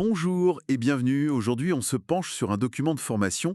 Bonjour et bienvenue. Aujourd'hui, on se penche sur un document de formation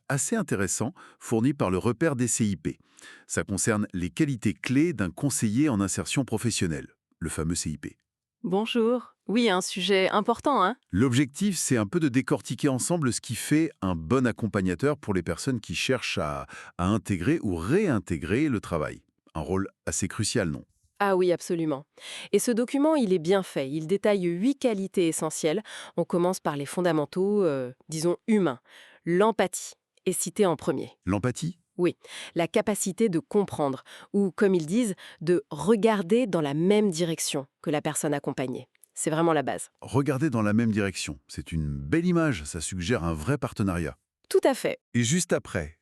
assez intéressant fourni par le repère des CIP. Ça concerne les qualités clés d'un conseiller en insertion professionnelle, le fameux CIP. Bonjour. Oui, un sujet important, hein? L'objectif, c'est un peu de décortiquer ensemble ce qui fait un bon accompagnateur pour les personnes qui cherchent à intégrer ou réintégrer le travail. Un rôle assez crucial, non? Ah oui, absolument. Et ce document, il est bien fait. Il détaille 8 qualités essentielles. On commence par les fondamentaux, disons, humains. L'empathie est citée en premier. L'empathie? Oui, la capacité de comprendre, ou comme ils disent, de regarder dans la même direction que la personne accompagnée. C'est vraiment la base. Regarder dans la même direction. C'est une belle image, ça suggère un vrai partenariat. Tout à fait. Et juste après,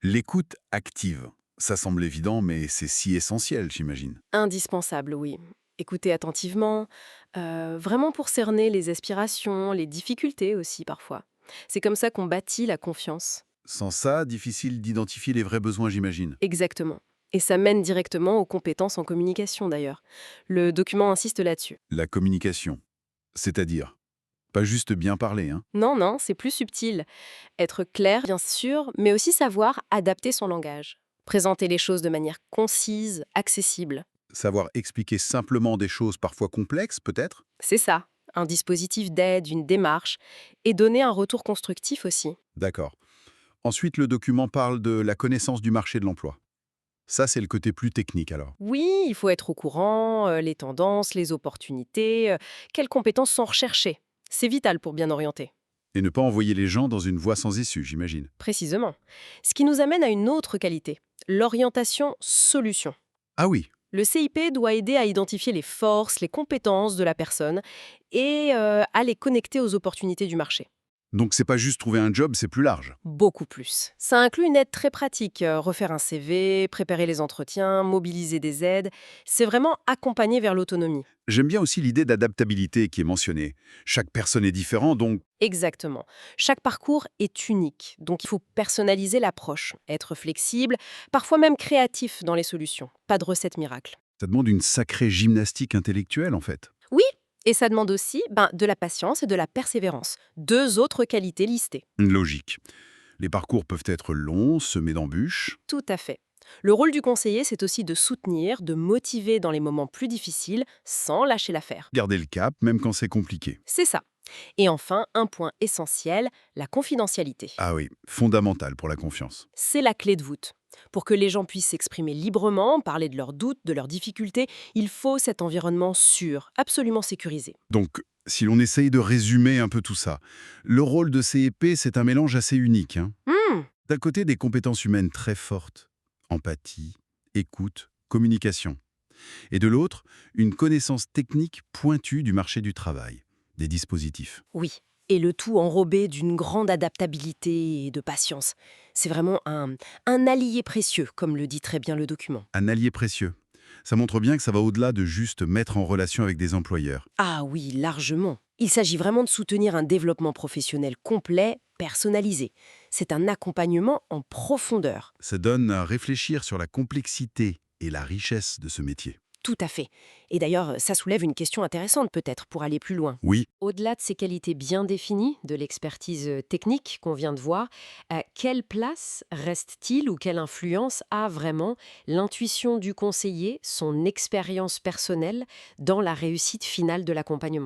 l'écoute active. Ça semble évident, mais c'est si essentiel, j'imagine. Indispensable, oui. Écouter attentivement, vraiment pour cerner les aspirations, les difficultés aussi parfois. C'est comme ça qu'on bâtit la confiance. Sans ça, difficile d'identifier les vrais besoins, j'imagine. Exactement. Et ça mène directement aux compétences en communication d'ailleurs. Le document insiste là-dessus. La communication, c'est-à-dire, pas juste bien parler, hein. Non, non, c'est plus subtil. Être clair, bien sûr, mais aussi savoir adapter son langage. Présenter les choses de manière concise, accessible. Savoir expliquer simplement des choses parfois complexes, peut-être. C'est ça. Un dispositif d'aide, une démarche, et donner un retour constructif aussi. D'accord. Ensuite, le document parle de la connaissance du marché de l'emploi. Ça, c'est le côté plus technique, alors. Oui, il faut être au courant, les tendances, les opportunités, quelles compétences sont recherchées. C'est vital pour bien orienter. Et ne pas envoyer les gens dans une voie sans issue, j'imagine. Précisément. Ce qui nous amène à une autre qualité, l'orientation solution. Ah oui. Le CIP doit aider à identifier les forces, les compétences de la personne et à les connecter aux opportunités du marché. Donc c'est pas juste trouver un job, c'est plus large. Beaucoup plus. Ça inclut une aide très pratique, refaire un CV, préparer les entretiens, mobiliser des aides. C'est vraiment accompagner vers l'autonomie. J'aime bien aussi l'idée d'adaptabilité qui est mentionnée. Chaque personne est différente, donc Exactement. Chaque parcours est unique, donc il faut personnaliser l'approche, être flexible, parfois même créatif dans les solutions. Pas de recette miracle. ça demande une sacrée gymnastique intellectuelle, en fait. Oui, et ça demande aussi de la patience et de la persévérance, deux autres qualités listées. Une logique. Les parcours peuvent être longs, semés d'embûches. Tout à fait. Le rôle du conseiller, c'est aussi de soutenir, de motiver dans les moments plus difficiles, sans lâcher l'affaire. Garder le cap, même quand c'est compliqué. C'est ça. Et enfin, un point essentiel, la confidentialité. Ah oui, fondamental pour la confiance. C'est la clé de voûte. Pour que les gens puissent s'exprimer librement, parler de leurs doutes, de leurs difficultés, il faut cet environnement sûr, absolument sécurisé. Donc, si l'on essaye de résumer un peu tout ça, le rôle de CEP, c'est un mélange assez unique, hein. Hmm, D'un côté, des compétences humaines très fortes, empathie, écoute, communication. Et de l'autre, une connaissance technique pointue du marché du travail, des dispositifs. oui. Et le tout enrobé d'une grande adaptabilité et de patience. C'est vraiment un allié précieux, comme le dit très bien le document. Un allié précieux. Ça montre bien que ça va au-delà de juste mettre en relation avec des employeurs. Ah oui, largement. Il s'agit vraiment de soutenir un développement professionnel complet, personnalisé. C'est un accompagnement en profondeur. Ça donne à réfléchir sur la complexité et la richesse de ce métier. Tout à fait. Et d'ailleurs, ça soulève une question intéressante peut-être pour aller plus loin. Oui, Au-delà de ces qualités bien définies, de l'expertise technique qu'on vient de voir, quelle place reste-t-il ou quelle influence a vraiment l'intuition du conseiller, son expérience personnelle dans la réussite finale de l'accompagnement?